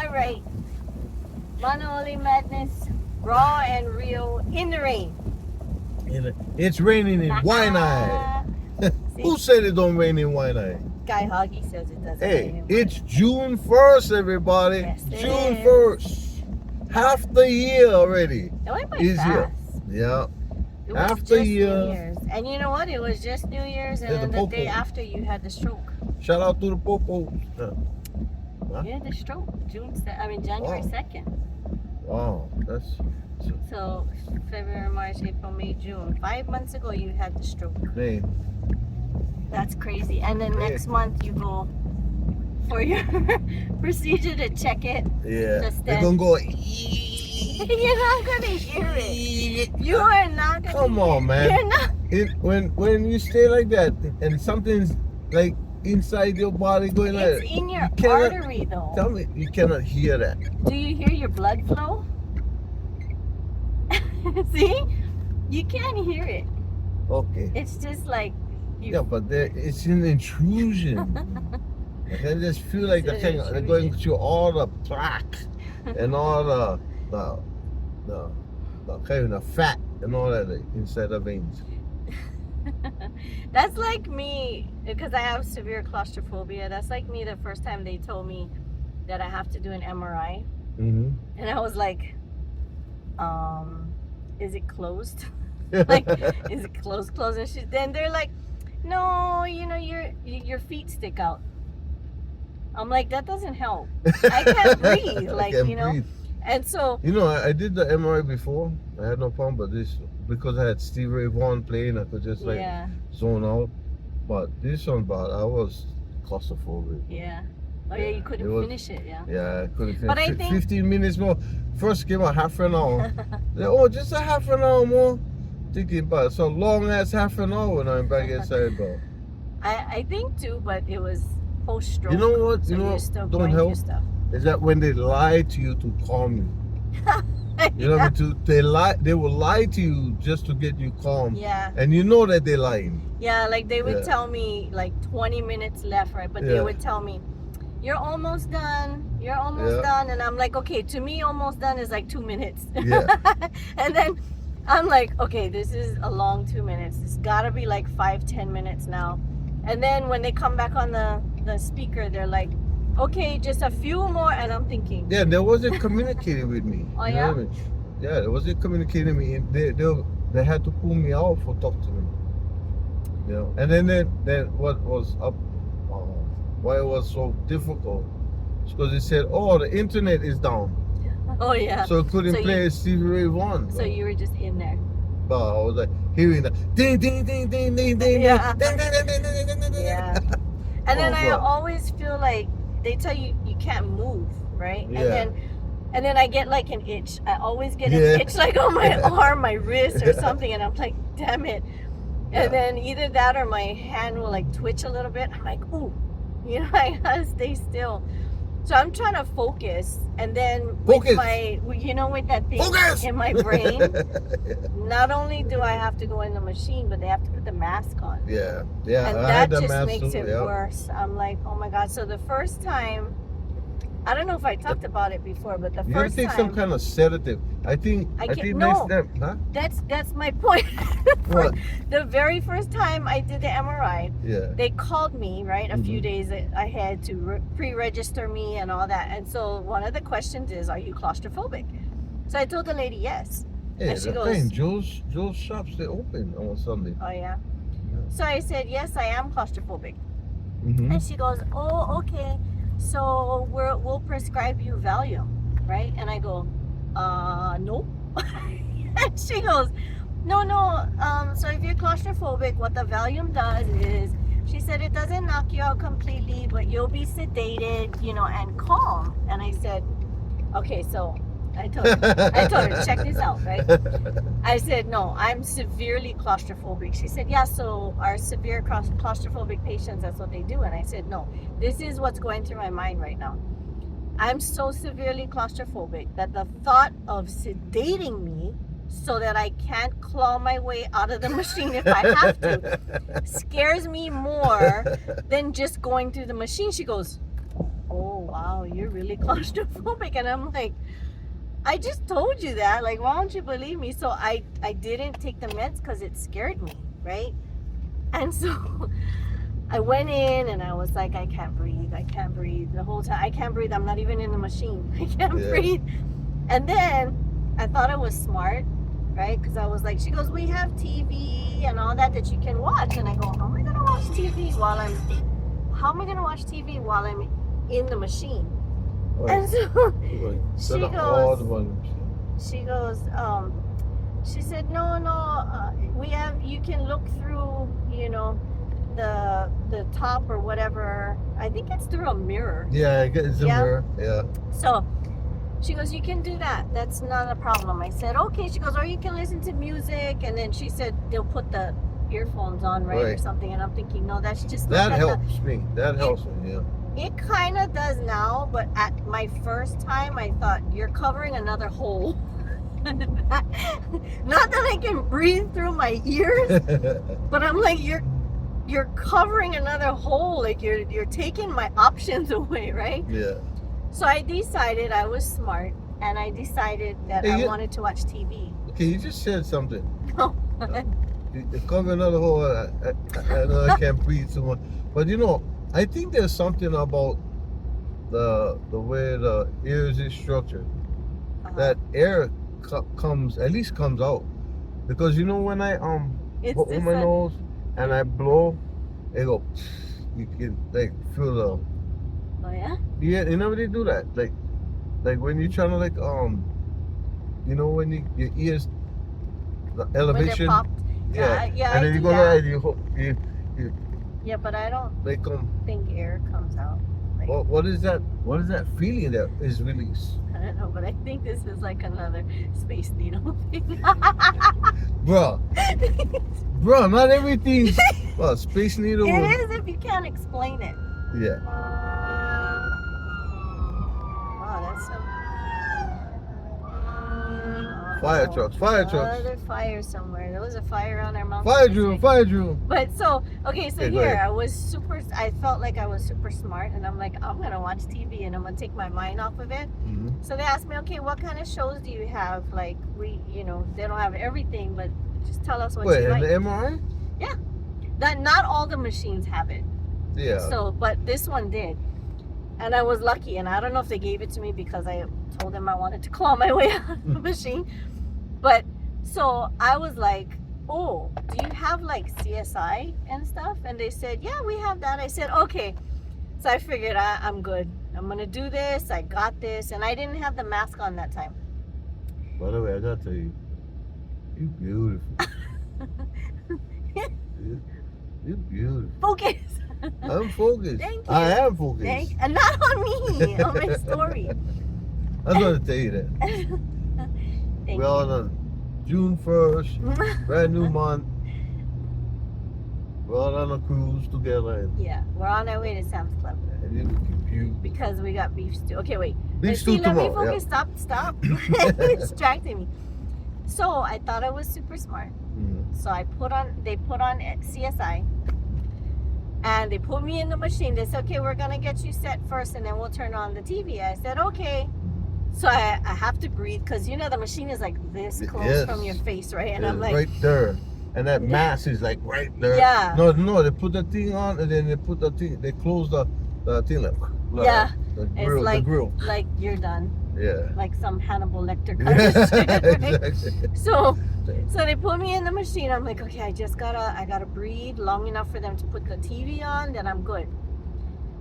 it right. Manoli Madness, raw and real in the rain. It's raining in Waianae. Who said it don't rain in Waianae? Guy Hoggy says it doesn't Hey, rain in it's June 1st, everybody. Yes, it June is. 1st. Half the year already. It went by Is fast. here. Yeah. It Half was the just year. New Year's. And you know what? It was just New Year's, and Yeah, then the the day popo. after you had the stroke. Shout out to the Popo. Huh? You had the stroke January Wow. 2nd. Wow, that's So February, March, April, May, June. 5 months ago you had the stroke. hey. That's crazy. And then Hey. next month you go for your procedure to check it. Yeah. Just They're then. gonna go. You're not gonna hear it. You are not gonna Come hear on, it. man. You're not. When you stay like that and something's like inside your body going like It's that, in your you cannot- artery though. Tell me, you cannot hear that. Do you hear your blood flow? See? You can't hear it. Okay. It's just like you. Yeah, but it's an intrusion. Like, I just feel like It's they're an going intrusion. through all the plaque and all the kind of fat and all that like, inside the veins. That's like me, because I have severe claustrophobia. That's like me the first time they told me that I have to do an MRI. Mm-hmm. And I was like, is it closed? Like, is it closed? And then they're like, no, you know, your feet stick out. I'm like, that doesn't help. I can't breathe. Like, I you know. breathe. And so, You know, I did the MRI before. I had no problem, but this because I had Steve Ray Vaughan playing, I could just like yeah, zone out. But this one, but I was claustrophobic. yeah. Oh yeah, you couldn't It was- finish it, yeah. Yeah, I couldn't finish. But I think- 15 minutes more. First came a half an hour. Just a half an hour more. Thinking about it. So long as half an hour when I'm back inside, bro. I think too, but it was post-stroke. You know what? So You know you're what still don't going help? through stuff. Is that when they lie to you to calm you. You know what I mean? They will lie to you just to get you calm. Yeah, And you know that they're lying. yeah. Like they would Yeah. tell me like 20 minutes left, right? But they Yeah. would tell me, "You're almost done. You're almost Yeah. done." And I'm like, "Okay." To me, almost done is like 2 minutes. Yeah. And then I'm like, "Okay, this is a long 2 minutes. It's gotta be like 5-10 minutes now." And then when they come back on the speaker, they're like, "Okay, just a few more." And I'm thinking, Yeah, they wasn't communicating with me. Oh, You know yeah? what I mean? Yeah, they wasn't communicating with me. And they had to pull me out for talk to me. You know, and then what was up? Why it was so difficult? Because they said, "Oh, the internet is down, "Oh yeah." so it couldn't So play Stevie Ray Vaughan." So you were just in there. But I was like hearing the ding ding ding ding ding ding Yeah. ding ding ding ding ding ding ding. Yeah. And then Oh, I bro. always feel like they tell you you can't move, right? Yeah. And then I get like an itch. I always get Yeah. an itch like on my arm, my wrist or Yeah. something, and I'm like, damn it. Yeah. And then either that or my hand will like twitch a little bit. I'm like, ooh, you know, I gotta stay still. So I'm trying to focus, and then Focus. with that thing Focus. in my brain, not only do I have to go in the machine, but they have to put the mask on. Yeah, yeah. And I that had the just mask makes too, it yeah. worse. I'm like, oh my god. So the first time, I don't know if I talked about it before, but the You gotta first take time, some kind of sedative. I think can't- next no. step, huh? that's my point. What? The very first time I did the MRI, Yeah. they called me, right, a few Mhm. days ahead to pre-register me and all that. And so one of the questions is, are you claustrophobic? So I told the lady yes. Yeah, And she the goes- thing, Joe's shops, they open on Sunday. Oh yeah. Yeah. So I said, yes, I am claustrophobic. Mm-hmm. And she goes, oh, okay. So we'll prescribe you Valium, right? And I go, no. And she goes, no. So if you're claustrophobic, what the Valium does is, she said it doesn't knock you out completely, but you'll be sedated, you know, and calm. And I said, okay, so I told her, check this out, right? I said, no, I'm severely claustrophobic. She said, yeah, so our severe claustrophobic patients, that's what they do. And I said, no, this is what's going through my mind right now. I'm so severely claustrophobic that the thought of sedating me so that I can't claw my way out of the machine if I have to scares me more than just going through the machine. She goes, oh, wow, you're really claustrophobic. And I'm like, I just told you that. Like, why don't you believe me? So I didn't take the meds because it scared me, right? And so I went in and I was like, I can't breathe. I can't breathe. The whole time, I can't breathe. I'm not even in the machine. I can't breathe. And then I thought I was smart, right? Because I was like, she goes, we have TV and all that you can watch. And I go, how am I going to watch TV while I'm in the machine? Right. And so she goes, she said, no, you can look through, the top or whatever. I think it's through a mirror. Yeah, it's a mirror. Yeah. So she goes, you can do that. That's not a problem. I said, okay. She goes, or you can listen to music. And then she said they'll put the earphones on, right? Or something. And I'm thinking, no, that's just that helps me. That helps me. Yeah. It kind of does now, but at my first time, I thought you're covering another hole. Not that I can breathe through my ears, but I'm like, you're covering another hole. Like you're taking my options away, right? Yeah. So I decided I was smart, and I decided that I wanted to watch TV. Okay, you just said something. No. It comes another hole. I know I can't breathe too much, but I think there's something about the way the ears is structured that air comes out, because when I open my nose and I blow, it go. You can like feel the. Oh yeah. Yeah, you know they do that, like when you're trying to when your ears, the elevation. When they're popped. Yeah. And then you go there and you. Yeah, but I don't think air comes out. Like, what is that? What is that feeling that is released? I don't know, but I think this is like another Space Needle thing. Bro, not everything's Space Needle. It is if you can't explain it. Yeah. Wow, that's so. Fire trucks. There's fire somewhere. There was a fire on our mountain. Fire drill. But so, okay, so here I felt like I was super smart, and I'm like, I'm gonna watch TV and I'm gonna take my mind off of it. Mm-hmm. So they asked me, okay, what kind of shows do you have? Like they don't have everything, but just tell us what you like. Wait, and the MRI? Yeah, not all the machines have it. Yeah. So, but this one did. And I was lucky, and I don't know if they gave it to me because I told them I wanted to claw my way out of the machine. But so I was like, oh, do you have like CSI and stuff? And they said, yeah, we have that. I said, okay. So I figured I'm good. I'm going to do this. I got this. And I didn't have the mask on that time. By the way, I got to tell you, you're beautiful. You're beautiful. Focus. I'm focused. Thank you. I am focused. And not on me, on my story. I was going to tell you that. We're all on June 1st, brand new month. We're all on a cruise together. Yeah, we're on our way to Sam's Club. And you're looking cute. Because we got beef stew. Okay, wait. Beef stew tomorrow. Let me focus. Yeah. Stop. It's distracting me. So I thought I was super smart. Mm-hmm. So they put on CSI. And they put me in the machine. They said, okay, we're going to get you set first and then we'll turn on the TV. I said, okay. So I have to breathe because, the machine is like this close from your face, right? And I'm like... right there. And that mask is like right there. Yeah. No, they put the thing on and then they put the thing, they close the thing like... Yeah. The grill, it's like, the grill. Like you're done. Yeah. Like some Hannibal Lecter kind of shit, right? Exactly. So they put me in the machine. I'm like, okay, I gotta breathe long enough for them to put the TV on, then I'm good.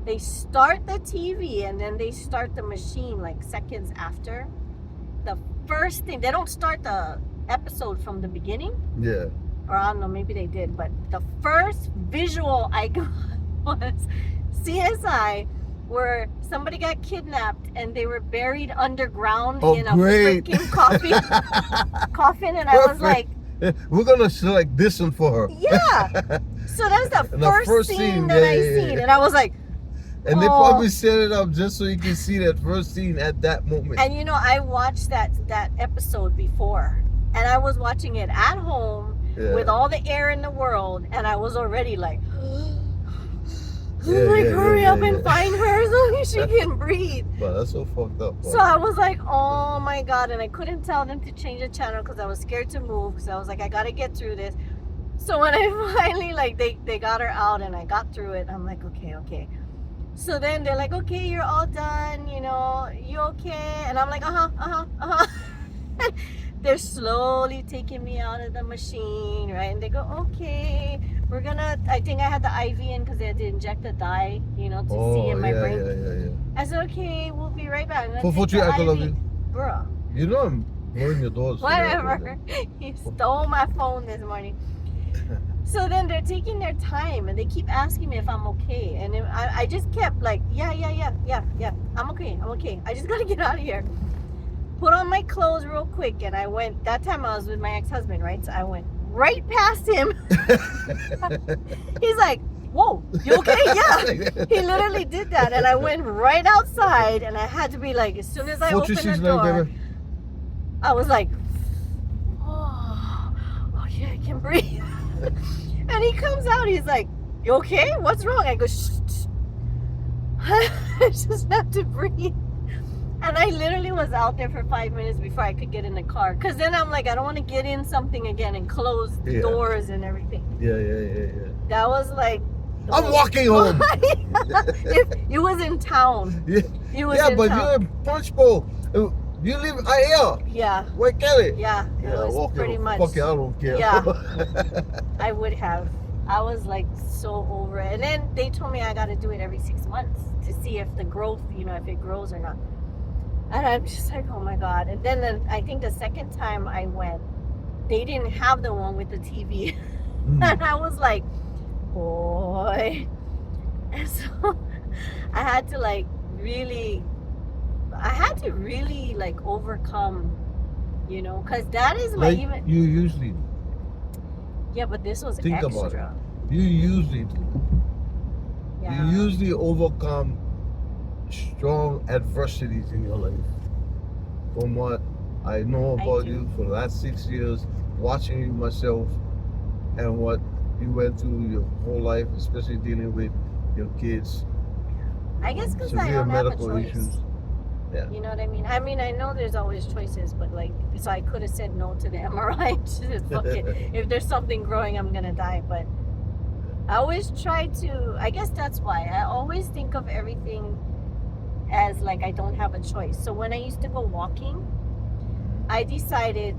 They start the TV and then they start the machine like seconds after. The first thing, they don't start the episode from the beginning. Yeah. Or I don't know, maybe they did, but the first visual I got was CSI, where somebody got kidnapped and they were buried underground in a freaking coffin, and I was like, we're gonna select this one for her. Yeah. So that's the first scene that I seen, and I was like, and they probably set it up just so you can see that first scene at that moment. And I watched that episode before, and I was watching it at home with all the air in the world, and I was already like, like, hurry up and find her so she can breathe. But that's so fucked up. So I was like, oh my God. And I couldn't tell them to change the channel because I was scared to move. Because I was like, I got to get through this. So when I finally, like, they got her out and I got through it, I'm like, okay. So then they're like, okay, you're all done. You know, you okay? And I'm like, They're slowly taking me out of the machine, right? And they go, okay, we're gonna, I think I had the IV in because they had to inject the dye, you know, to see in my brain. Yeah. I said, okay, we'll be right back. For you, I love you. Bruh. You know I'm blowing your doors. Whatever. He stole my phone this morning. So then they're taking their time and they keep asking me if I'm okay. And I just kept like, yeah. I'm okay. I just gotta get out of here. Put on my clothes real quick, and I went. That time I was with my ex-husband, right? So I went right past him. He's like, "Whoa, you okay?" Yeah. He literally did that, and I went right outside, and I had to be like, as soon as I opened the door, I was like, "Oh, yeah, I can breathe." And he comes out. He's like, "You okay? What's wrong?" I go, "Shh. I just have to breathe." And I literally was out there for 5 minutes before I could get in the car. Because then I'm like, I don't want to get in something again and close doors and everything. Yeah. That was like... I'm walking home. You was in town. Yeah, but you're in Punch Bowl. You live here. Yeah. Where Kelly? Yeah, it was pretty much. Fuck it, I don't care. Yeah. I would have. I was like so over it. And then they told me I got to do it every 6 months to see if the growth, you know, if it grows or not. And I'm just like, oh my God. And then I think the second time I went, they didn't have the one with the TV. And I was like, boy. And so I had to really like overcome, you know, because that is my like even. You usually. Yeah, but this was Think extra. about it. You usually do. Yeah. You usually overcome strong adversities in your life. From what I know about you for the last 6 years, watching you myself, and what you went through your whole life, especially dealing with your kids. I guess because I don't have a choice. Yeah. You know what I mean? I mean, I know there's always choices, but like, so I could have said no to the MRI. Just fuck it. If there's something growing, I'm gonna die. But I always try to. I guess that's why I always think of everything as like I don't have a choice. So when I used to go walking, I decided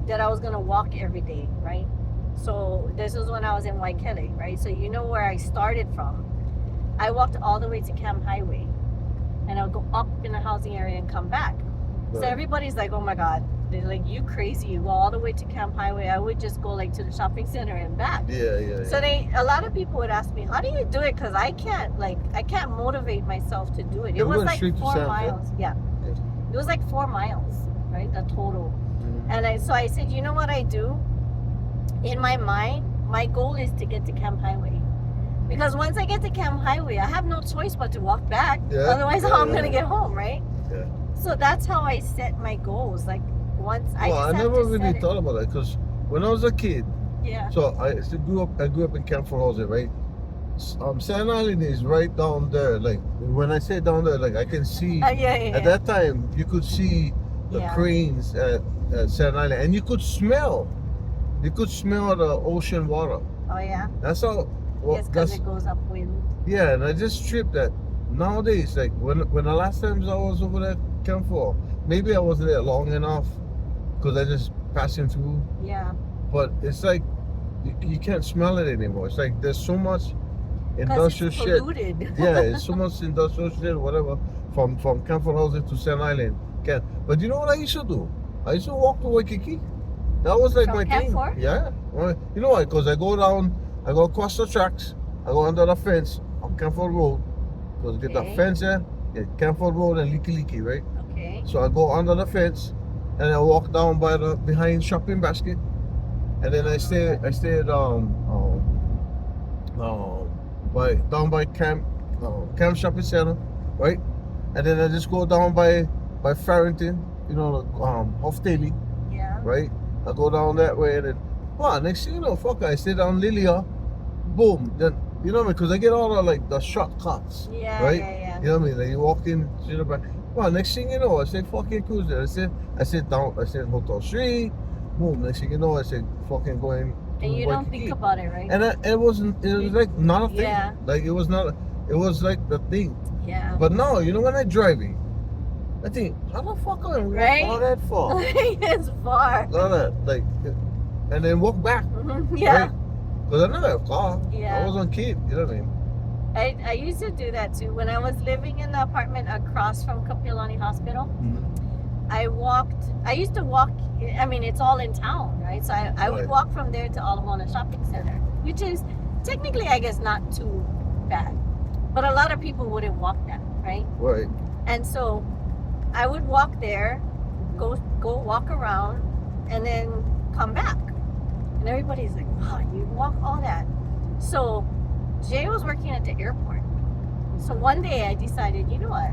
that I was gonna walk every day, right? So this was when I was in Waikele, right? So you know where I started from. I walked all the way to Camp Highway, and I'll go up in the housing area and come back. Right. So everybody's like, "Oh my God!" They're like, "You crazy? You go all the way to Camp Highway?" I would just go like to the shopping center and back. Yeah. So a lot of people would ask me, "How do you do it?" Because I can't motivate myself to do it. It was like 4 miles. Yeah, it was like 4 miles, right? The total. Mm-hmm. And so I said, you know what I do? In my mind, my goal is to get to Camp Highway. Because once I get to Camp Highway, I have no choice but to walk back. Yeah. Otherwise, how I'm going to get home, right? Yeah. So that's how I set my goals. Like, once I never really thought about that. Because when I was a kid, so I grew up in Camp Fort right? Sand Island is right down there. Like, when I say down there, like, I can see. At that time, you could see the cranes at Sand Island. And you could smell. You could smell the ocean water. Oh, yeah? That's how... Well, yes, because it goes upwind. Yeah, and I just tripped that nowadays, like when the last times I was over there Camp 4, maybe I wasn't there long enough because I just passing through. Yeah. But it's like you can't smell it anymore. It's like there's so much industrial shit. Yeah, it's so much industrial shit, whatever, from Camp 4 houses to Sand Island. But you know what I used to do? I used to walk to Waikiki. That was like from my Camp thing. 4? Yeah. You know why? Because I go across the tracks, I go under the fence on Camford Road, because get the fence there, Camford Road and Leaky, right? Okay. So I go under the fence, and I walk down behind shopping basket, and then I stay down by Camp Shopping Center, right? And then I just go down by Farrington, you know, Hofstadely, right? I go down that way, and then next thing you know, I stay down Lilia. Boom. Then you know what I mean? Because I get all the like the shortcuts, Yeah, right? yeah. You know what I mean? Like you walk in to the back. Well, next thing you know, I said fucking cruiser. I said down. I said Hotel 3. Boom. Next thing you know, I said fucking going to And you don't think Waikiki. about it, right? And it wasn't. It was like not a thing. Yeah. Like it was not. It was like the thing. Yeah. But no, you know when I'm driving, I think how the fuck am I walk Right? all that far? It's far. All that like, and then walk back. Yeah. Right? Because I never had a car. Yeah. I was on kid. You know what I mean? I used to do that too. When I was living in the apartment across from Kapiolani Hospital, I used to walk, I mean, it's all in town, right? So I would Right. walk from there to Ala Moana Shopping Center, which is technically, I guess, not too bad. But a lot of people wouldn't walk that, right? Right. And so I would walk there, go walk around, and then come back. And everybody's like, wow, you walk all that. So Jay was working at the airport. So one day I decided, you know what?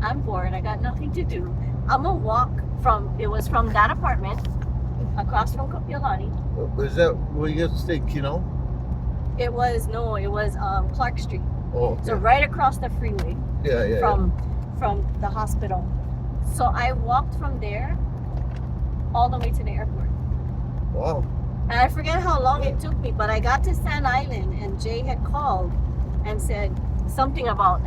I'm bored. I got nothing to do. I'm going to walk from that apartment across from Kapiolani. Is that where you get to stay, Kino? It was Clark Street. Oh, okay. So right across the freeway yeah. from the hospital. So I walked from there all the way to the airport. Wow. And I forget how long it took me, but I got to Sand Island and Jay had called and said something about,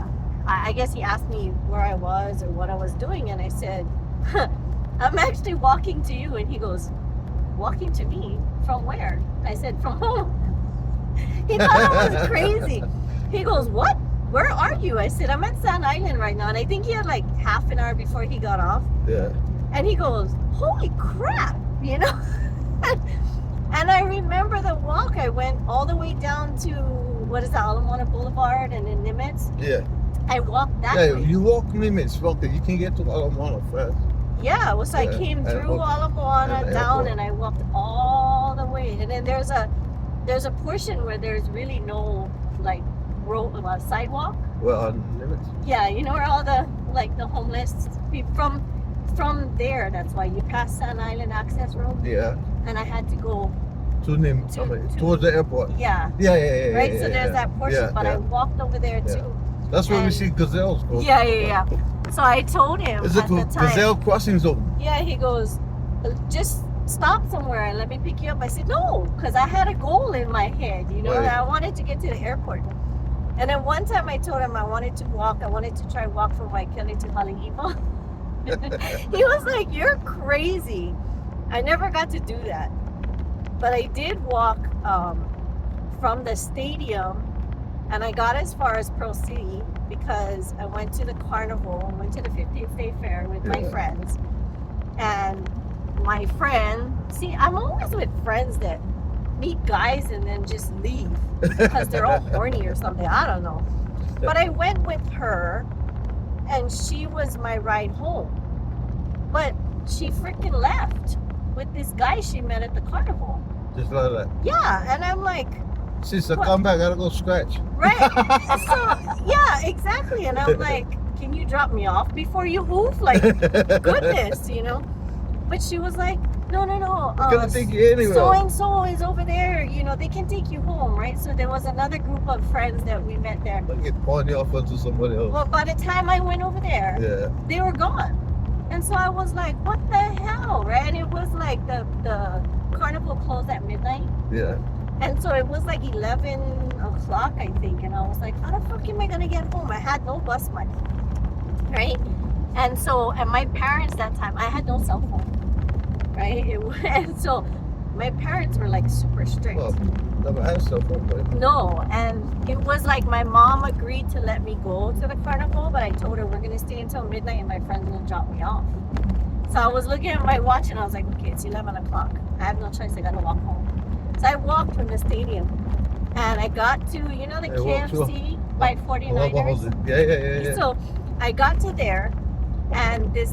I guess he asked me where I was or what I was doing. And I said, I'm actually walking to you. And he goes, walking to me? From where? I said, from home. He thought I was crazy. He goes, what? Where are you? I said, I'm at Sand Island right now. And I think he had like half an hour before he got off. Yeah. And he goes, holy crap, you know? And I remember the walk. I went all the way down to, what is that, Ala Moana Boulevard and then Nimitz. Yeah. I walked that Yeah, way. you walk Nimitz, okay, you can get to Ala Moana fast. Yeah, well, so I Yeah, came and through walk- Ala Moana and down airport. and I walked all the way. And then there's a portion where there's really no, like, sidewalk. Well, on Nimitz. Yeah, you know where all the homeless people from there. That's why you pass Sand Island Access Road, Yeah. and I had to go. To Nimitz. To- Towards the airport. Yeah, Yeah. right. Yeah, So there's that portion, Yeah, but I walked over there Yeah. too. That's where we and- see gazelles go. Yeah. So I told him It's a at the time. gazelle crossing zone. Yeah, he goes, just stop somewhere and let me pick you up. I said no, because I had a goal in my head. You know, Right. I wanted to get to the airport. And then one time I told him I wanted to try walk from Waikele to Haleiwa. He was like, you're crazy. I never got to do that. But I did walk from the stadium and I got as far as Pearl City because I went to the carnival, went to the 50th State Fair with my Yeah. friends. And my friend, see, I'm always with friends that meet guys and then just leave because they're all horny or something. I don't know. But I went with her and she was my ride home. But she freaking left with this guy she met at the carnival. Just like that. Yeah, and I'm like, Sister, What? come back, I gotta go scratch. right. So, yeah, exactly. And I'm like, can you drop me off before you move? Like, goodness, you know? But she was like, no. I'm gonna take you anywhere. So and so is over there. You know, they can take you home, right? So there was another group of friends that we met there. I get pawned off onto somebody else. Well, by the time I went over there, Yeah. they were gone. And so I was like, what the hell, right? And it was like the carnival closed at midnight. Yeah. And so it was like 11 o'clock, I think. And I was like, how the fuck am I going to get home? I had no bus money, right? And so, and my parents that time, I had no cell phone, right? And so my parents were like super strict. Well, never had cell phone, but No, and it was like my mom agreed to let me go to the carnival, but I told her we're gonna stay until midnight and my friend's gonna drop me off. So I was looking at my watch and I was like, okay, it's 11 o'clock. I have no choice, I gotta walk home. So I walked from the stadium and I got to, you know, the Hey, walk to- KFC by what 49ers? was it? Yeah. So I got to there and this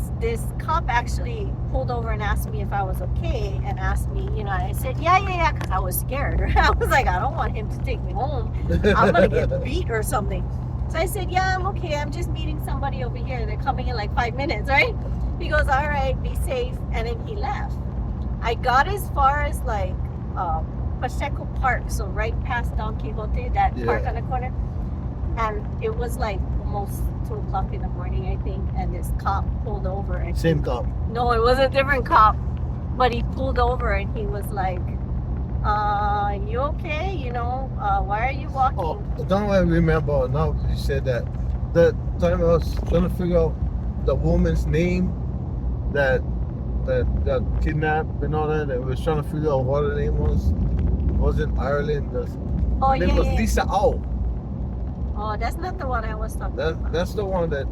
cop actually pulled over and asked me if I was okay and asked me, you know, I said, yeah, because I was scared. I was like, I don't want him to take me home. I'm going to get beat or something. So I said, yeah, I'm okay. I'm just meeting somebody over here. They're coming in like 5 minutes, right? He goes, all right, be safe. And then he left. I got as far as like, Pacheco Park, so right past Don Quixote, that Yeah. park on the corner. And it was like almost 2 o'clock in the morning, I think, and this cop pulled over. And Same cop. No, it was a different cop, but he pulled over and he was like, you okay? You know, why are you walking? Oh, now I remember. Now you said that. The time I was trying to figure out the woman's name that kidnapped and all that. I was trying to figure out what her name was. It was in Ireland. Her name was Lisa Ow. Oh, that's not the one I was talking about. That's the one that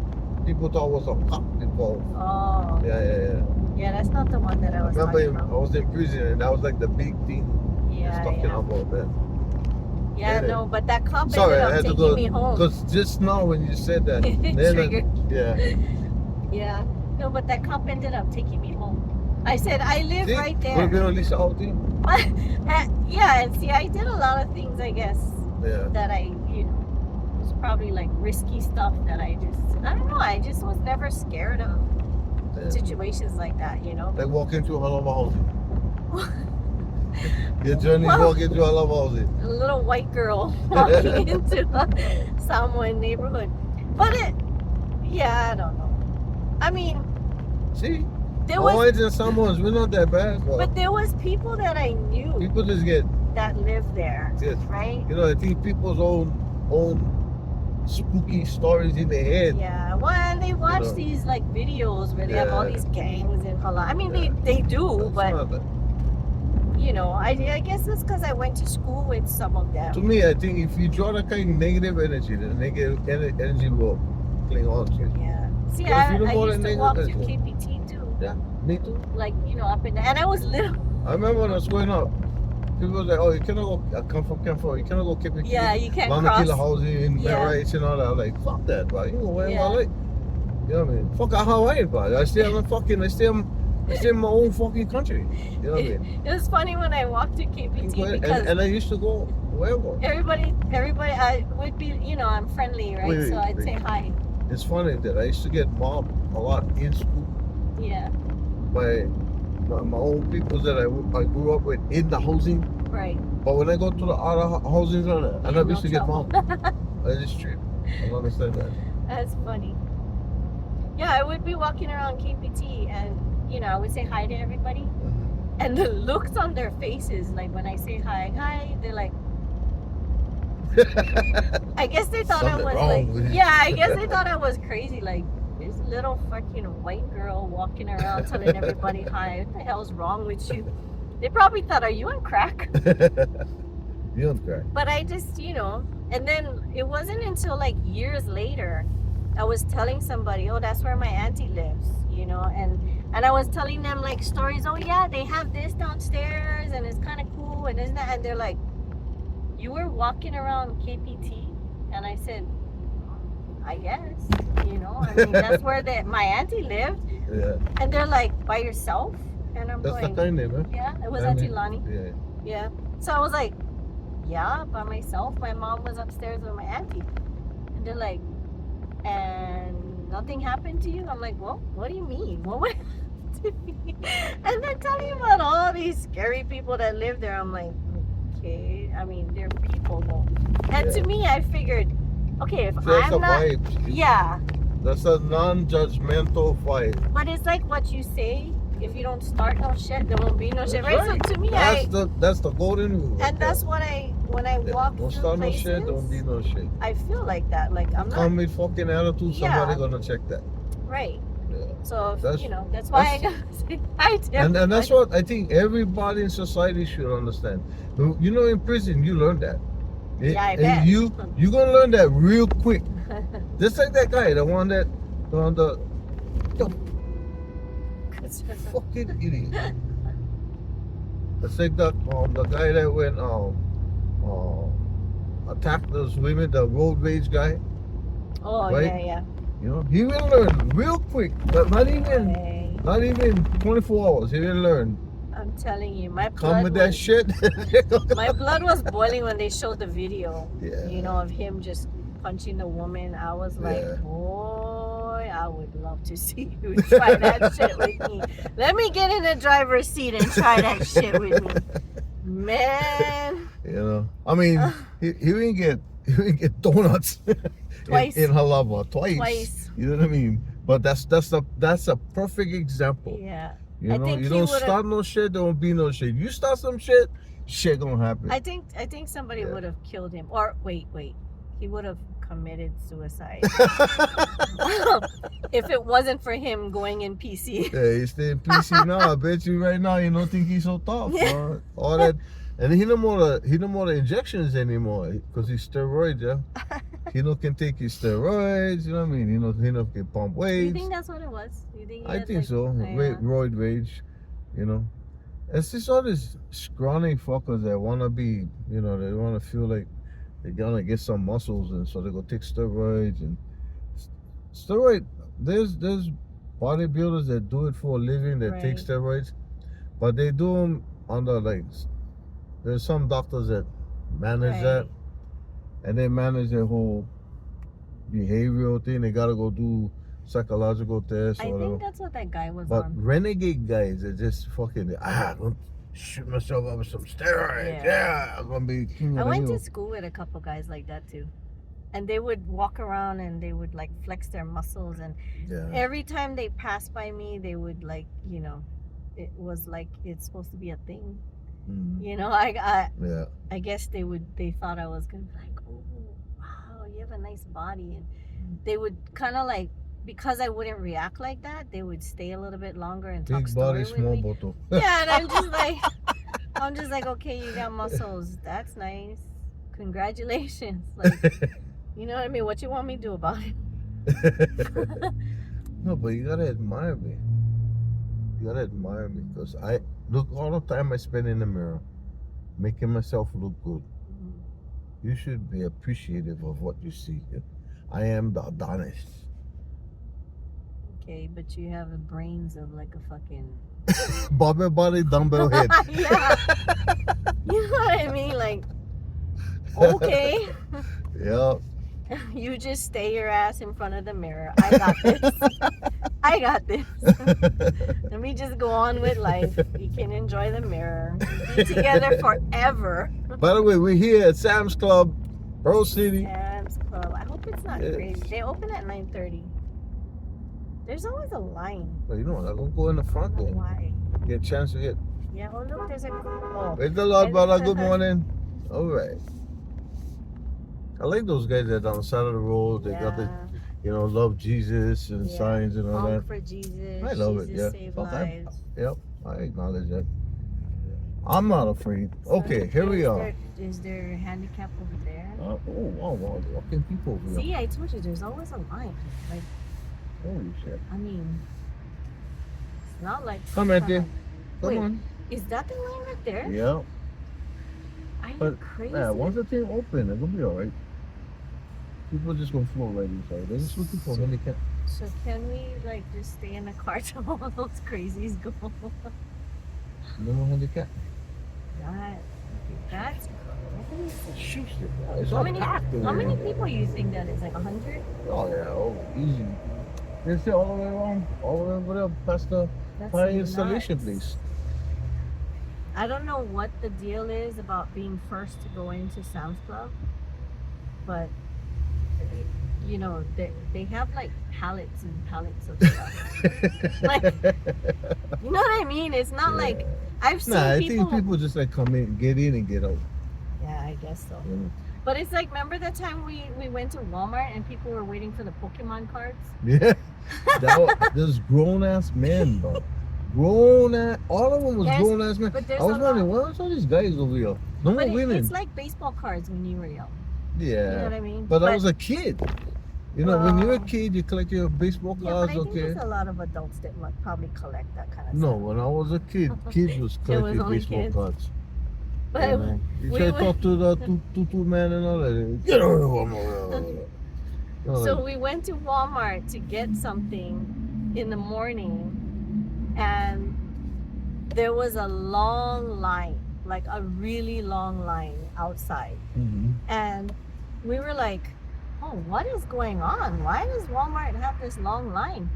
people thought was a cop involved. Oh. Yeah. Yeah, that's not the one that I was remember talking about. I was in prison and that was like the big thing. Yeah, talking about that. Yeah, no, but that cop Sorry, ended I up had to taking go me home. because just now when you said that, then Triggered. Yeah. Yeah. No, but that cop ended up taking me home. I said, I live See? right Would there. have been at least out there. Yeah, and see, I did a lot of things, I guess, Yeah. that it was probably like risky stuff that I don't know, I just was never scared of situations like that, you know? Like walking through a lot of housing. Your journey walking through a lot of housing. A little white girl walking into a Samoan neighborhood. But I don't know. I mean, See? there was, Hawaiians and Samoans, we're not that bad. but there was people that I knew People just get, that lived there, right? you know, I think people's own spooky stories in their head. Yeah, well, and they watch these like videos where they have all these gangs and Hala. I mean, they do, but you know, I guess it's because I went to school with some of them. To me, I think if you draw that kind of negative energy, the negative energy will cling on to you. Yeah. See, But if you don't I go used to to walk negative- through KPT too. Yeah, me too. Like, you know, up and down. And I was little. I remember when I was growing up, people was like, oh, you cannot go, I come from Campo, you cannot go KPT. Yeah, you can't Mama cross. Killer housing, Yeah. rights and all that. I'm like, fuck that, bro. You know what Yeah. I like? You know what I mean? Fuck a Hawaii, bro. I stay in my own fucking country. You know what I mean? It was funny when I walked to KPT because And I used to go wherever. everybody, I would be, you know, I'm friendly, right? Wait, so I'd wait. say hi. It's funny that I used to get mobbed a lot in school Yeah, by my own people that I grew up with in the housing. right. But when I go to the other housing, I never used to get trouble. mobbed. I just trip. I don't understand that. That's funny. Yeah, I would be walking around KPT and, you know, I would say hi to everybody. And the looks on their faces, like when I say hi, they're like, I guess they thought Something I was wrong like, with you. yeah, I guess they thought I was crazy. Like, this little fucking white girl walking around telling everybody hi. What the hell's wrong with you? They probably thought, are you on crack? You don't cry. But I just, you know, and then it wasn't until like years later, I was telling somebody, oh, that's where my auntie lives, you know, and I was telling them like stories, oh yeah, they have this downstairs and it's kind of cool and isn't that, and they're like, you were walking around KPT? And I said, I guess, you know, I mean, that's where my auntie lived. Yeah. And they're like, by yourself? And I'm That's going, the kind name, huh? yeah, it was I Auntie mean, Lonnie. Yeah. Yeah. So I was like, yeah, by myself. My mom was upstairs with my auntie. And they're like, and nothing happened to you? I'm like, well, what do you mean? What would happen to me? And they're telling me about all these scary people that live there. I'm like, okay. I mean, they're people though. And to me, I figured, okay, if So that's I'm a not, vibe. yeah. That's a non-judgmental vibe. But it's like what you say. If you don't start no shit, there won't be no shit, That's right? So to me, that's the golden rule. and that's what when I walk Don't through start no places, shit, don't be no shit. I feel like that. Like I'm not Come with fucking attitude, Yeah. somebody gonna check that. right. Yeah. So That's- you know, that's why I gotta say hi to And that's everybody. what I think everybody in society should understand. You know, in prison you learn that. Yeah, I And bet. you gonna learn that real quick. Just like that guy, the one that fucking idiot. It's like the guy that went attacked those women, the road rage guy. Oh Right? yeah. You know, he will learn real quick, but not even Hey, 24 hours. He didn't learn. I'm telling you, my Come with blood that was, shit. my blood was boiling when they showed the video. Yeah. You know, of him just punching the woman. I was like, Yeah. boy, I would love to see you try that shit with me. Let me get in the driver's seat and try that shit with me. Man. You know, I mean, he didn't get donuts Twice. in Halaba twice. Twice. You know what I mean? But that's a perfect example. Yeah. You I know, think you he don't would've- start no shit, there won't be no shit. You start some shit gonna happen. I think somebody Yeah. would have killed him. Or wait. He would have committed suicide. If it wasn't for him going in PC. Yeah, he's still in PC now. I bet you right now you don't think he's so tough. Yeah. All that, and he no more the injections anymore because he's steroids. Yeah, he no can take his steroids. You know what I mean? He no can pump weights. You think that's what it was? You think? I think so. Yeah. Roid rage. You know, it's just all these scrawny fuckers that wanna be. You know, they wanna feel like they're gonna get some muscles, and so they go take steroids and steroid. There's bodybuilders that do it for a living that take Right. steroids, but they do them under like. There's some doctors that manage Right. that, and they manage their whole behavioral thing. They gotta go do psychological tests or I whatever. think that's what that guy was But on. renegade guys are just fucking. I'm gonna shoot myself up with some steroids. Yeah. Yeah, I'm gonna be king I of the went hill. to school with a couple guys like that too. And they would walk around and they would like flex their muscles, and Yeah. every time they passed by me they would like, you know, it was like it's supposed to be a thing. Mhm. You know, Yeah. I guess they thought I was gonna be like, oh wow, you have a nice body, and they would kind of like, because I wouldn't react like that, they would stay a little bit longer and talk Big body, story small with me. bottle. Yeah, and I'm just like, okay, you got muscles, that's nice, congratulations. Like, you know what I mean? What you want me to do about it? No, but you gotta admire me. You gotta admire me because I look all the time I spend in the mirror, making myself look good. You should be appreciative of what you see. I am the Adonis. Okay, but you have the brains of like a fucking Bobby body, dumbbell head. yeah. You know what I mean? Like, okay. Yeah. You just stay your ass in front of the mirror. I got this. I got this. Let me just go on with life. You can enjoy the mirror. Be together forever. By the way, we're here at Sam's Club, Pearl City. Sam's Club. I hope it's not Yes. crazy. They open at 9:30. There's always a line. But you know what? I'm gonna go in the I front don't know there. why. Get a chance to hit. Yeah, oh look, there's a oh. Praise the Lord, brother. Good morning. All right. I like those guys that are on the side of the road. They got the, love Jesus and Yeah. signs and all Honk that. for Jesus. I love it, Jesus yeah. Save Fuck, lives. Yep, I acknowledge that. I'm not afraid. So Okay, here we are. Is there handicap over there? Oh, wow, walking people over here. See, I told you there's always a line. Like, Holy shit. I mean, it's not like. Come at you. Come Wait, on. is that the line right there? Yeah. Are you But, crazy? yeah, once the thing open, it's gonna be alright. People just gonna flow right inside. They're just looking for handicap. So can we like just stay in the car till all those crazies go? No more handicap. That's crazy. Shoot it. It's How all many? packed in How there. many people you think that is? Like 100? Oh yeah, easy. They sit all the way around, all the way over there past the That's fire installation nuts. place. I don't know what the deal is about being first to go into Sam's Club, but you know they have like pallets and pallets of stuff. Like, you know what I mean? It's not like I've seen Nah, I people. think people just like come in, get in and get out. Yeah, I guess so. You know? But it's like, remember the time we went to Walmart and people were waiting for the Pokemon cards? Yeah. There's grown ass men, bro. All of them was There's- grown ass men. but there's I was a wondering, lot. what's all these guys over here? No But more women. it's like baseball cards when you were young. Yeah. You know what I mean? But I was a kid. You know, when you're a Well, kid, you collect your baseball yeah, but cards, I think okay? there's a lot of adults that might probably collect that kind of No, stuff. when I was a kid, kids was There was collecting only baseball kids. cards. But You know? You we try to were- talk to the two man and all that. Get over here. So we went to Walmart to get something in the morning, and there was a long line, like a really long line outside. And we were like, oh, what is going on? Why does Walmart have this long line?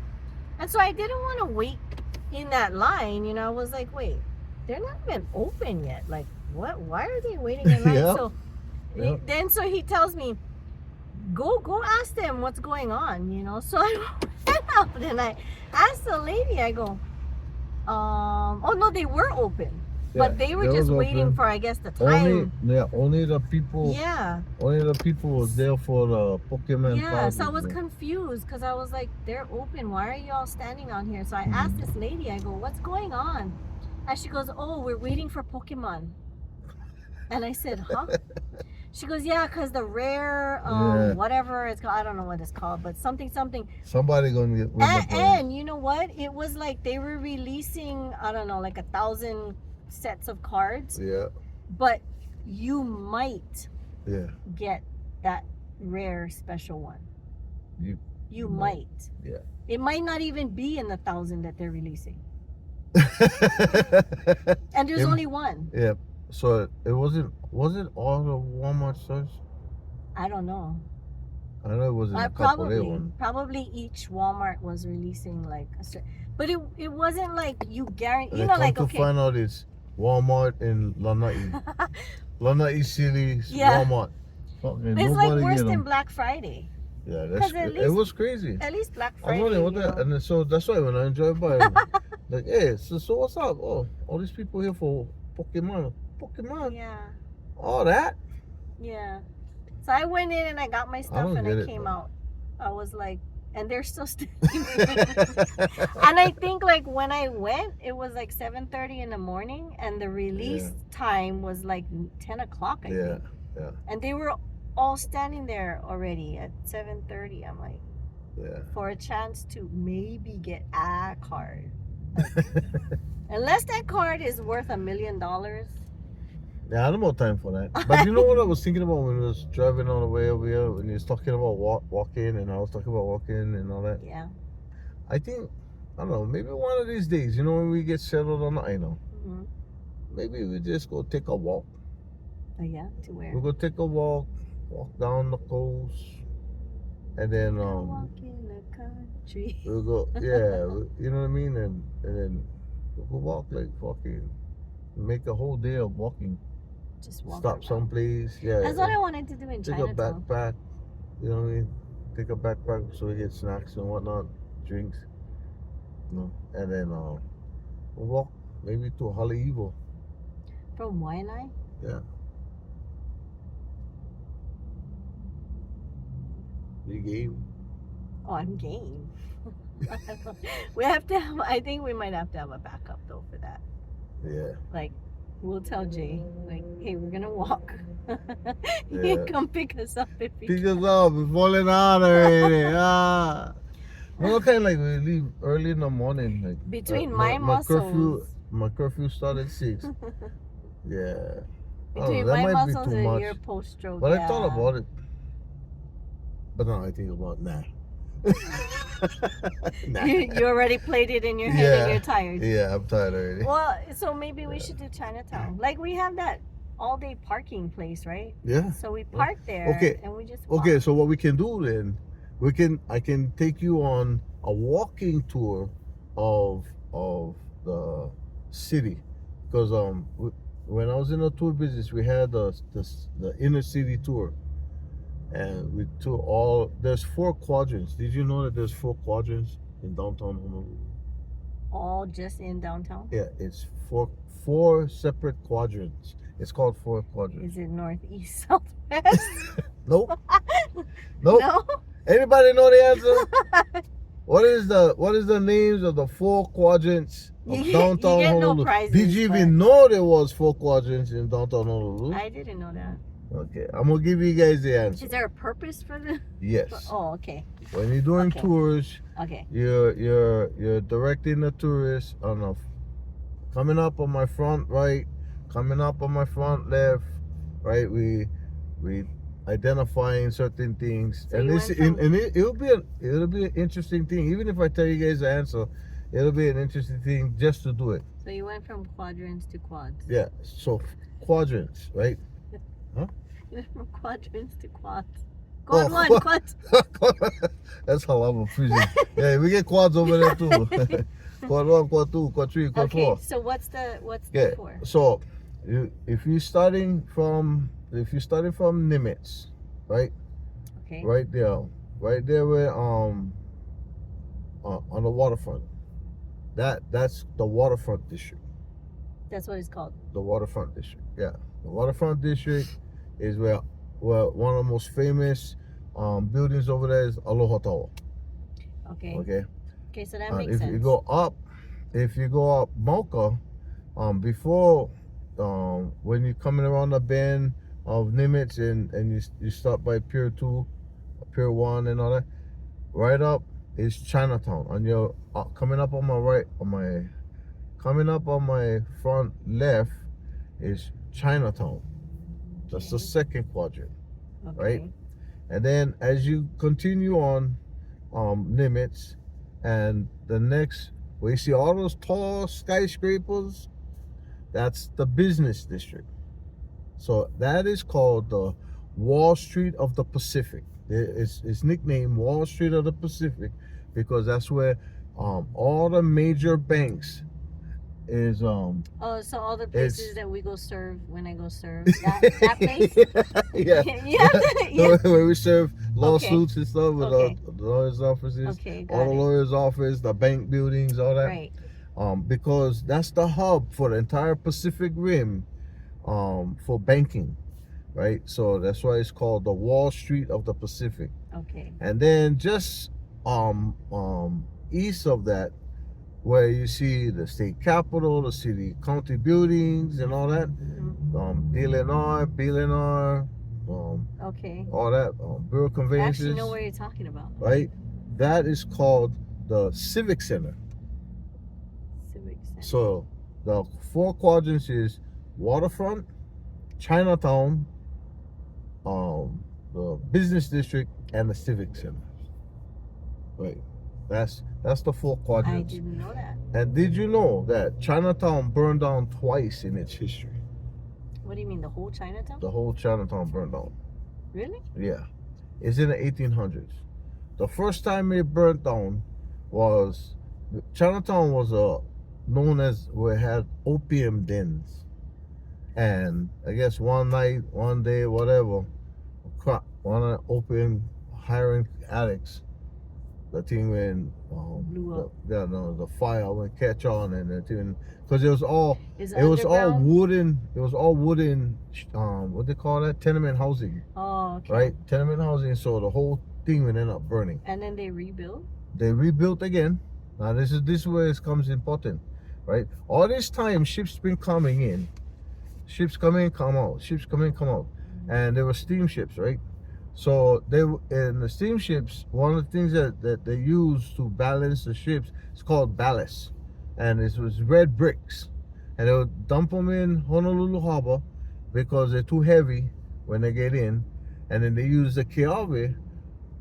And so I didn't want to wait in that line. You know, I was like, wait, they're not even open yet. Like, what? Why are they waiting in line? Yep. So Yep. then so he tells me, go ask them what's going on, you know. So I went out and I asked the lady, I go, oh no, they were open. But they were it just was waiting open. for, I guess, the time. Only the people. Yeah. Only the people was there for the Pokemon. Yeah, so I parties, was man. confused because I was like, they're open. Why are you all standing out here? So I asked this lady, I go, what's going on? And she goes, oh, we're waiting for Pokemon. And I said, huh? She goes, yeah, because the rare, whatever it's called, I don't know what it's called, but something. Somebody gonna get win the prize. And you know what? It was like they were releasing, I don't know, like 1,000 sets of cards. Yeah. But you might Yeah. get that rare special one. You might. Yeah. It might not even be in the 1,000 that they're releasing. And there's only one. Yeah. So it wasn't. Was it all the Walmart stores? I don't know. I know it wasn't a couple of ones. Probably each Walmart was releasing like a certain, but it wasn't like you guarantee. You And know, come like to okay. find out it's Walmart in Lanai. Lanai City, Yeah. Walmart. Fucking It's like nobody worse get 'em. than Black Friday. Yeah, 'Cause it was crazy. At least Black I'm Friday. wondering what you that, know. and then, so that's why when I drive by, like, hey, so what's up? Oh, all these people here for Pokemon. Yeah. All that. Yeah. So I went in and I got my stuff and I came bro. out. I was like, and they're still standing there. And I think like when I went, it was like 7:30 in the morning, and the release time was like 10 o'clock. I think. Yeah. And they were all standing there already at 7:30. I'm like, for a chance to maybe get a card. Unless that card is worth $1 million. Yeah, I don't have time for that. But you know what I was thinking about when I was driving on the way over here, when you was talking about walking, and I was talking about walking and all that. Yeah. I think, I don't know, maybe one of these days, you know, when we get settled on the island, maybe we just go take a walk. Oh yeah, to where? We'll go take a walk down the coast, and then walk in the country. we'll go, you know what I mean, and then we'll go walk like fucking, make a whole day of walking. Just walk Stop around. someplace. Yeah. That's what I wanted to do in Take Chinatown. a backpack. You know what I mean? Take a backpack so we get snacks and whatnot, drinks. You know, and then we'll walk maybe to Haleiwa. From Waianae? Yeah. You game? Oh, I'm game. We have to have, I think we might have to have a backup though for that. Yeah. Like, we'll tell Jay, like, hey, we're gonna walk. You Yeah. can come pick us up if you Pick us up. We're falling out already. Well, kind of like we leave early in the morning. Like Between my muscles. My curfew started at 6. Yeah. Between that my might be muscles too and much. your post-stroke. But I thought about it. But now I think about nah. You already played it in your head and you're tired. Yeah, I'm tired already. Well, so maybe we should do Chinatown. Like we have that all-day parking place, right? Yeah. So we park there and we just walk. Okay, so what we can do then, I can take you on a walking tour of the city, because when I was in the tour business, we had the inner city tour, and we tour there's 4 quadrants. Did you know that there's 4 quadrants in downtown Honolulu? All just in downtown? Yeah, it's four separate quadrants. It's called 4 quadrants. Is it north, east, south, west? Nope. Nope. No? Anybody know the answer? What is the names of the 4 quadrants of downtown you get Honolulu? no prizes, Did you even know there was 4 quadrants in downtown Honolulu? I didn't know that. Okay, I'm gonna give you guys the answer. Is there a purpose for the? Yes. Oh, okay. When you're doing tours, you're directing the tourists on coming up on my front right, coming up on my front left, right. We identifying certain things, So and it'll be an interesting thing. Even if I tell you guys the answer, it'll be an interesting thing just to do it. So you went from quadrants to quads. Yeah. So quadrants, right? Huh? You went from quadrants to quads. Quad 1, quad 2. That's how I'm a prison. Yeah, we get quads over there too. Quad 1, quad 2, quad 3, quad 4. Okay, so what's the 4? So if you're starting from Nimitz, right? Okay. Right there where on the waterfront. That's the waterfront district. That's what it's called. The waterfront district. Yeah, the waterfront district is where one of the most famous buildings over there is Aloha Tower. Okay. Okay. Okay, so that And makes if sense. you go up Mocha, before when you're coming around the bend of Nimitz and you stop by Pier 2, Pier 1 and all that, right up is Chinatown. On your coming up on my front left is Chinatown. That's the Okay. second quadrant, right? Okay. And then as you continue on Nimitz, and the next where you see all those tall skyscrapers, that's the business district. So that is called the Wall Street of the Pacific. It's nicknamed Wall Street of the Pacific because that's where all the major banks is Oh, so all the places that we go serve when I go serve that place. Yeah. Yeah. Where we serve lawsuits and stuff with Okay. the lawyers' offices, Okay, all got the it. lawyers' office, the bank buildings, all that. Right. Because that's the hub for the entire Pacific Rim, for banking, right? So that's why it's called the Wall Street of the Pacific. Okay. And then just east of that, where you see the state capitol, the city county buildings, and all that, DLNR, BLNR, Okay. all that, Bureau of I Conveyances. actually know what you're talking about. Right? That is called the Civic Center. Civic Center. So the four quadrants is waterfront, Chinatown, the business district, and the Civic Center. Right. That's the four I quadrants. didn't know that. And did you know that Chinatown burned down twice in its history? What do you mean, the whole Chinatown? The whole Chinatown burned down. Really? Yeah. It's in the 1800s. The first time it burned down was Chinatown was known as where it had opium dens. And I guess one night, one day, whatever, one of the opium hiring addicts, the thing when Blew up. the fire went catch on and the thing, because it was all underground? wooden. It was all wooden. What they call that? Tenement housing, Oh, okay. right? Tenement housing. So the whole thing would end up burning. And then they rebuilt? They rebuilt again. Now this is where it comes important, right? All this time, ships been coming in, ships come in, come out, ships come in, come out, and there were steamships, right? So in the steamships, one of the things that they use to balance the ships is called ballast, and it was red bricks, and they would dump them in Honolulu Harbor because they're too heavy when they get in, and then they use the kiawe.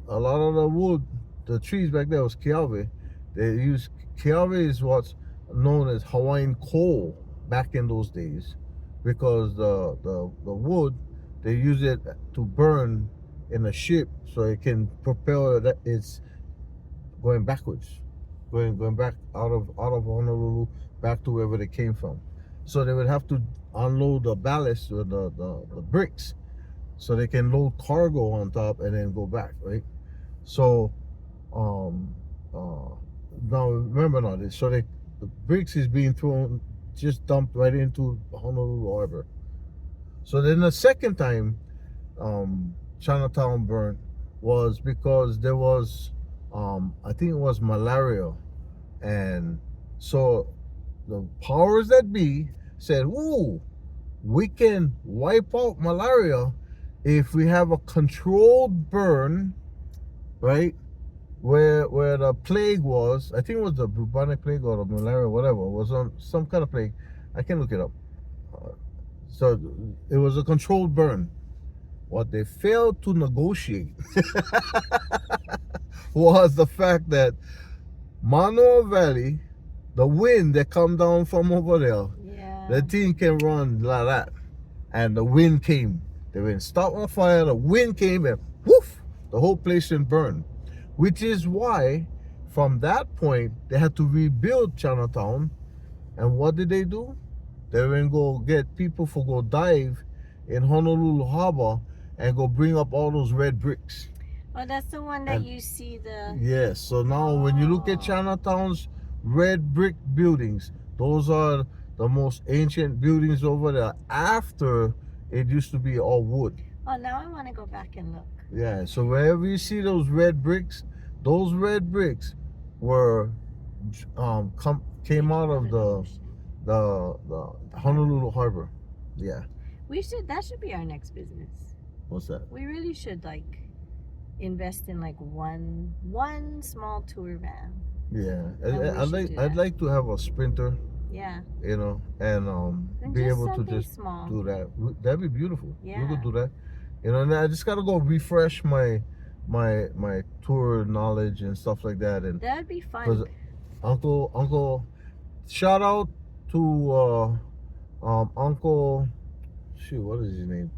A lot of the wood, the trees back there was kiawe. They use kiawe is what's known as Hawaiian coal back in those days, because the wood, they use it to burn in a ship so it can propel that it's going backwards, going back out of Honolulu back to wherever they came from. So they would have to unload the ballast or the bricks so they can load cargo on top and then go back, right? So now remember now this, so the bricks is being thrown, just dumped right into Honolulu Harbor. So then the second time Chinatown burned was because there was I think it was malaria, and so the powers that be said, ooh, we can wipe out malaria if we have a controlled burn, right, where the plague was. I think it was the bubonic plague or the malaria, whatever, it was on some kind of plague. I can look it up. So it was a controlled burn. What they failed to negotiate was the fact that Manoa Valley, the wind that come down from over there, the thing can run like that. And the wind came. They went stop on fire, the wind came and woof, the whole place went burn. Which is why from that point they had to rebuild Chinatown. And what did they do? They went go get people for go dive in Honolulu Harbor and go bring up all those red bricks. Oh, that's the one that And you see the. yes, so now when you look at Oh. Chinatown's red brick buildings, those are the most ancient buildings over there. After it used to be all wood. Oh, now I want to go back and look. Yeah, so wherever you see those red bricks were came out of the Honolulu Harbor. Yeah. That should be our next business. What's that? We really should like invest in like one small tour van. Yeah, And we should do I'd that. like to have a Sprinter, Yeah. you know, and And be just able to something just small. do that. That'd be beautiful. We Yeah. could do that, you know. And I just gotta go refresh my tour knowledge and stuff like that. And That'd be fun. because Uncle, shout out to Uncle, shoot, what is his name?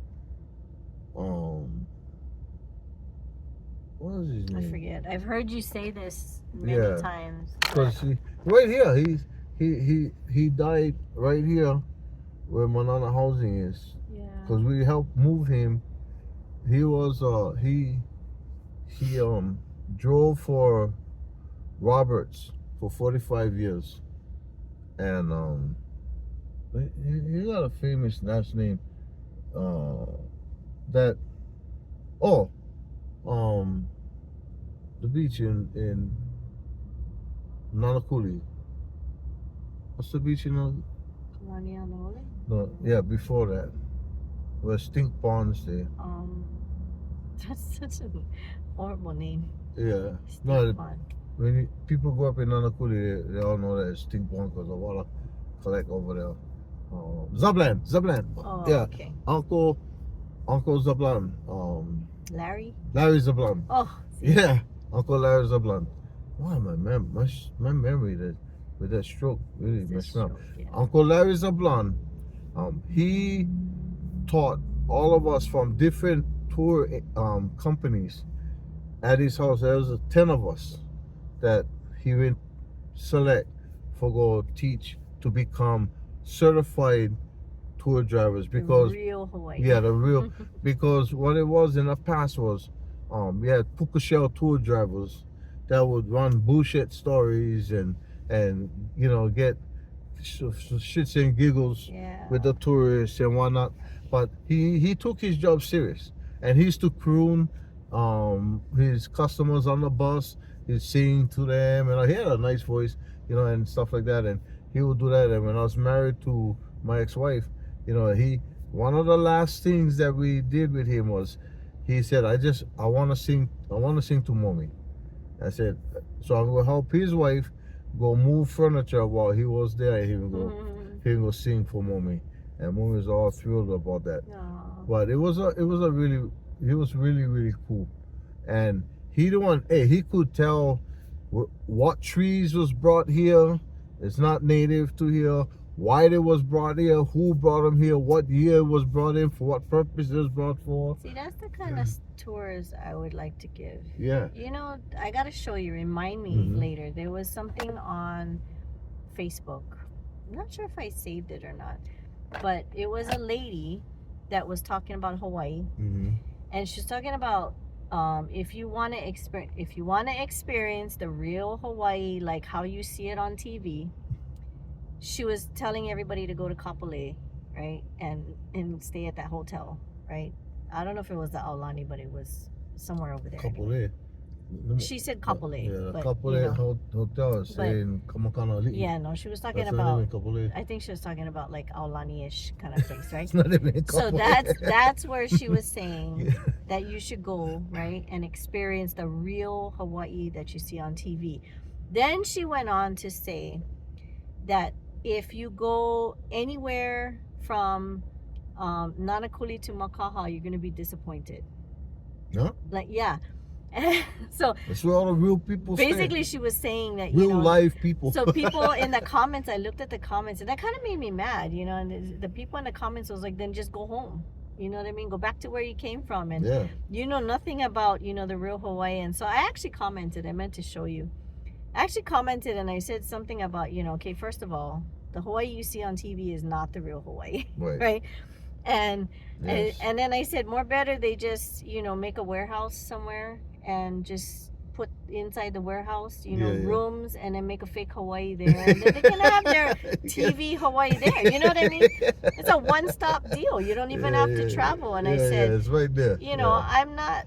What is his name? I forget. I've heard you say this many Yeah. times. Because right here, he died right here where Manana Housing is. Yeah. Because we helped move him. He was he drove for Roberts for 45 years, and he got a famous last name. That the beach in Nanakuli. What's the beach in Lanianole? no, yeah, before that. Where Stink Ponds there. That's such a horrible name. Yeah. Stink No, Pond. when people go up in Nanakuli, they all know that it's Stink Pond because the water collect over there. Zablan. Oh, Yeah. okay. Uncle Zablan. Larry? Larry Zablan. Oh, see. Yeah. Uncle Larry Zablan. Wow, my memory with that stroke really It's a messed me up. stroke, yeah. Uncle Larry Zablan, he taught all of us from different tour companies at his house. There was 10 of us that he went select for go teach to become certified tour drivers because The real Hawaii. yeah, the real because what it was in the past was we had puka shell tour drivers that would run bullshit stories and you know get shits and giggles Yeah. with the tourists and whatnot. But he took his job serious, and he used to croon his customers on the bus. He'd sing to them, and he had a nice voice, you know, and stuff like that. And he would do that. And when I was married to my ex-wife, you know, one of the last things that we did with him was he said, I want to sing to mommy. I said, so I'm gonna help his wife go move furniture while he was there. He would go sing for mommy, and mommy was all thrilled about that. Aw. But it was really cool, and he could tell what trees was brought here. It's not native to here. Why it was brought here, who brought them here, what year it was brought in, for what purpose it was brought for. See, that's the kind of tours I would like to give. Yeah. You know, I gotta show you. Remind me later. There was something on Facebook. I'm not sure if I saved it or not, but it was a lady that was talking about Hawaii, and she's talking about if you want to experience the real Hawaii, like how you see it on TV. She was telling everybody to go to Kapolei, right, and stay at that hotel, right. I don't know if it was the Aulani, but it was somewhere over there. Kapolei. She said Kapolei. Yeah, but, Kapolei you know, Hotel is in Kamakana. yeah, no, she was talking That's not even about. Kapolei. I think she was talking about like Aulani-ish kind of place, right? It's not even Kapolei. So that's where she was saying that you should go, right, and experience the real Hawaii that you see on TV. Then she went on to say that if you go anywhere from Nanakuli to Makaha, you're gonna be disappointed. Huh? Like, yeah. So that's where all the real people basically stay. she was saying that real live people. So people in the comments, I looked at the comments, and that kind of made me mad, you know. And the people in the comments was like, then just go home. You know what I mean? Go back to where you came from, and you know nothing about the real Hawaii. And so I actually commented. I meant to show you. I actually commented and I said something about, okay, first of all, the Hawaii you see on TV is not the real Hawaii, Right. right? And Yes. and then I said, more better they just, make a warehouse somewhere and just put inside the warehouse, Yeah, yeah. rooms, and then make a fake Hawaii there, and then they can have their TV Hawaii there. You know what I mean? It's a one-stop deal. You don't even have to travel. And I said, it's right there. I'm not.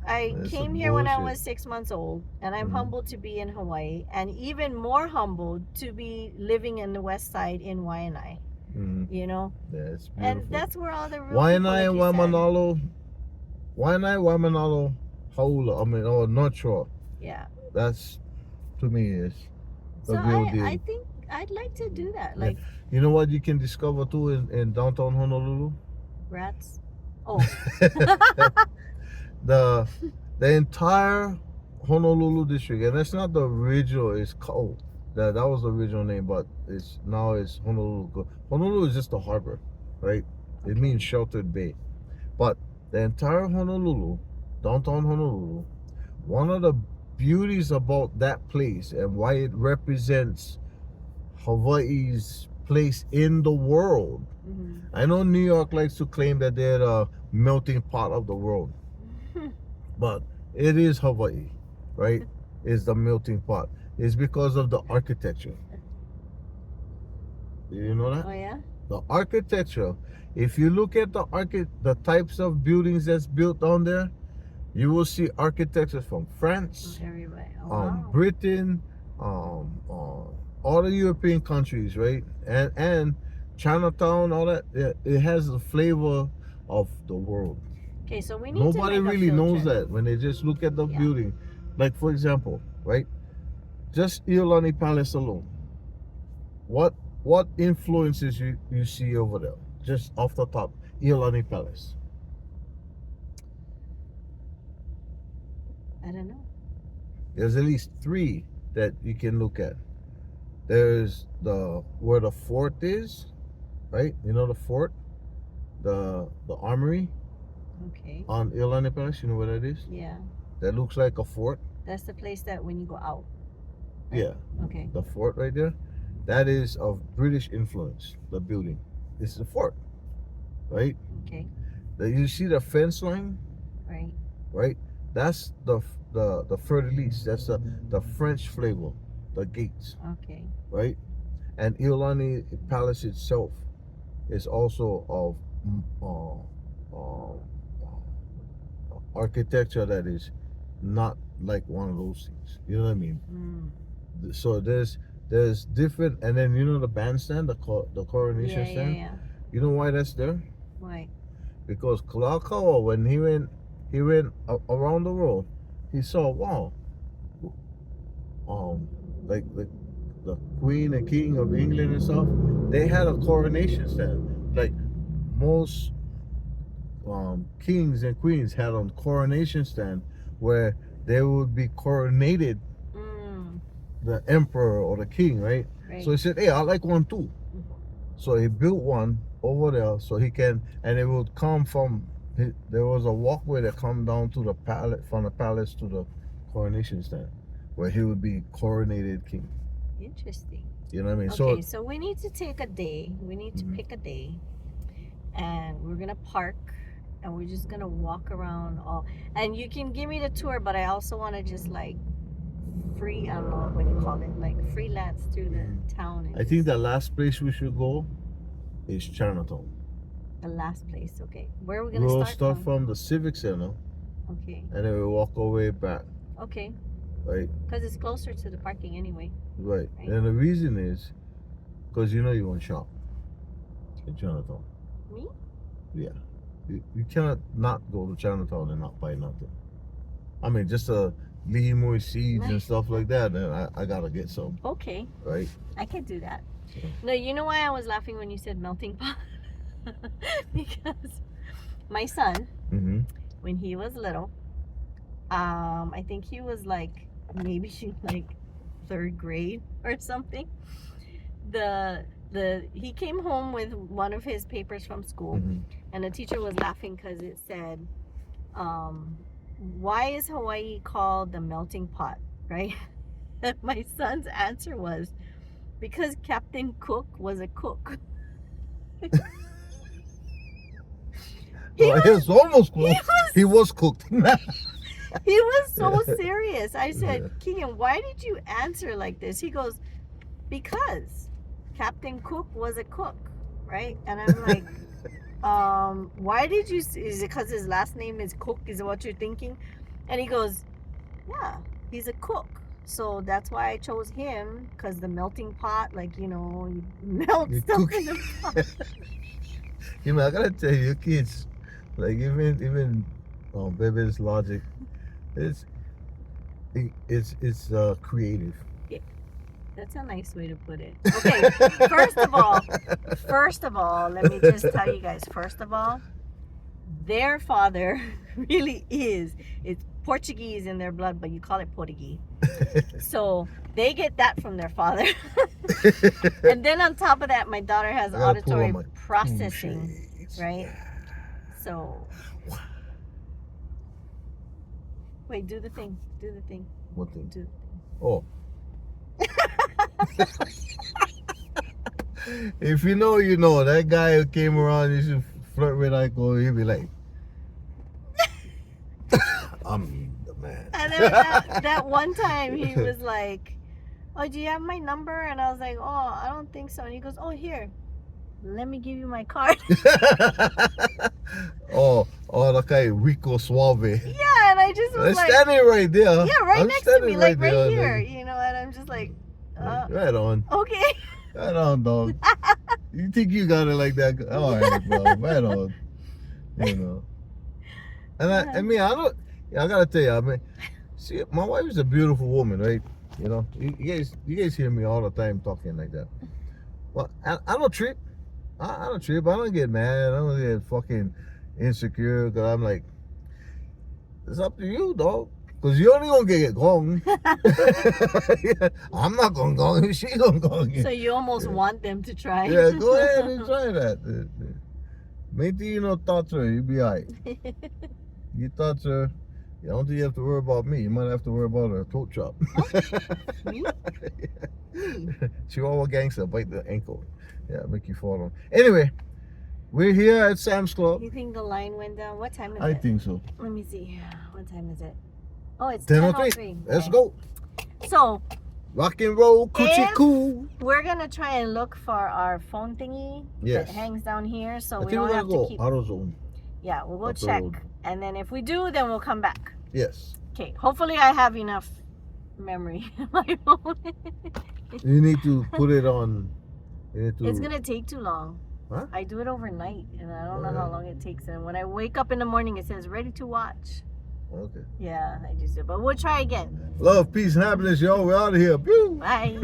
I That's came some here when I bullshit. was 6 months old, and I'm Mhm. humbled to be in Hawaii, and even more humbled to be living in the West Side in Waianae. Mhm. You know, Yeah, it's beautiful. and that's where all the real people, Waianae like and you said. Waimanalo. Waianae, Waimanalo, Haula. I mean, North Shore. Yeah. That's, to me, is the So real deal. I think I'd like to do that. Yeah. Like You know what you can discover too in downtown Honolulu? rats. Oh, the entire Honolulu district, and it's not the original. It's called that was the original name, but it's Honolulu. Honolulu is just a harbor, right? It Okay. means sheltered bay. But the entire Honolulu, downtown Honolulu, one of the beauties about that place and why it represents Hawaii's place in the world. Mhm. I know New York likes to claim that they're the melting pot of the world, but it is Hawaii, right? It's the melting pot. It's because of the architecture. Did you know that? Oh yeah. The architecture. If you look at the types of buildings that's built down there, you will see architecture from France, Everybody. Oh, wow. Britain, all the European countries, right? And Chinatown, all that. It has the flavor of the world. Okay, so we need Nobody to make really a field knows trip. that when they just look at the Yeah. building. Like, for example, right? Just Iolani Palace alone. What influences you see over there? Just off the top, Iolani Palace. I don't know. There's at least 3 that you can look at. There's where the fort is, right? You know the fort, the armory Okay. on Iolani Palace. You know where that is? Yeah. That looks like a fort. That's the place that when you go out. Right? Yeah. Okay. The fort right there. That is of British influence. The building. This is a fort, right? Okay. You see the fence line, Right. right? That's the fleur-de-lis. That's the French flavor, the gates, Okay. right? And Iolani Palace itself is also of architecture that is not like one of those things. You know what I mean? Mm. So there's different, and then you know the bandstand, the coronation Yeah, stand. yeah. You know why that's there? Why? Because Kalakaua, when he went around the world, he saw, wow, like the Queen and King of England and stuff, they had a coronation stand. Like most kings and queens had a coronation stand where they would be coronated, the emperor or the king, right? Right. So he said, hey, I like one too. So he built one over there so he can, and it would come from, there was a walkway that come down to the palace, from the palace to the coronation stand, where he would be coronated king. Interesting. You know what I mean? Okay, so we need to take a day. We need to Mhm. pick a day, and we're gonna park, and we're just gonna walk around all. And you can give me the tour, but I also want to just like I don't know what you call it, like freelance through the town. And I think the last place we should go is Chinatown. the last place. Okay, where are we gonna We'll start start from the Civic Center, Okay. and then we'll walk our way back, Okay, right? because it's closer to the parking anyway. Right. Right. And the reason is because you know you want to shop in Chinatown. Me? Yeah. You cannot not go to Chinatown and not buy nothing. I mean, just Lihimui seeds and stuff like that, and I gotta get some, Okay, right? I can do that. Yeah. No, you know why I was laughing when you said melting pot? Because my son, Mm-hmm. when he was little, I think he was like maybe like 3rd grade or something. He came home with one of his papers from school, Mm-hmm. and the teacher was laughing because it said, why is Hawaii called the melting pot, right? And my son's answer was, because Captain Cook was a cook. He was almost he cooked. was- He was cooked. He was so serious. I said, Keegan, why did you answer like this? He goes, because Captain Cook was a cook, right? And I'm like, why did you, is it because his last name is Cook? Is it what you're thinking? And he goes, yeah, he's a cook. So that's why I chose him, because the melting pot, like, you know, you melt You stuff cook. in the pot. You know, I gotta tell you, your kids, like even baby's logic, it's creative. That's a nice way to put it. Okay, first of all, let me just tell you guys, first of all, their father really is, it's Portuguese in their blood, but you call it Portuguese. So they get that from their father. And then on top of that, my daughter has I gotta pull on auditory my processing, shades. right? So, wait, do the thing. Do the thing. What thing? Do. Oh. If you know, you know. That guy who came around, you should flirt with Iko, he'd be like, I'm the man. And then that one time he was like, oh, do you have my number? And I was like, oh, I don't think so. And he goes, oh, here, let me give you my card. oh, the guy Rico Suave. Yeah, and I just was I'm like, standing right there. yeah, right I'm next to me, standing like right there, here, like, you know, and I'm just like, right on. okay. Right on, dog. You think you got it like that? All right, bro. Right on. You know. And I gotta tell you, I mean, see, my wife is a beautiful woman, right? You know, you guys hear me all the time talking like that. Well, I don't trip. I don't trip. I don't get mad. I don't get fucking insecure because I'm like, it's up to you, dog. Because you only gonna get gong. I'm not gonna gong. She gonna gong. So you almost want them to try. Yeah, go ahead and try that. Maybe you know, touch her, you'll be alright. You touch her, I don't think you have to worry about me. You might have to worry about her throat chop. Me? Chihuahua gangster, bite the ankle. Yeah, make you fall on. Anyway, we're here at Sam's Club. You think the line went down? What time is I it? think so. Let me see. What time is it? Oh, it's 10:03. 10:03. Let's Okay. go. So, Rock and roll, coochie If- cool. we're going to try and look for our phone thingy Yes. that hangs down here, so I we think we're don't gonna have to go keep... AutoZone. Yeah, we'll go up the check. road. And then if we do, then we'll come back. Yes. Okay, hopefully I have enough memory in my phone. You need to put it on. You need to. It's going to take too long. Huh? I do it overnight, and I don't know Oh, how yeah. long it takes. And when I wake up in the morning, it says ready to watch. Okay. Yeah, I just do. But we'll try again. Love, peace, and happiness, y'all. We're out of here. Pew. Bye.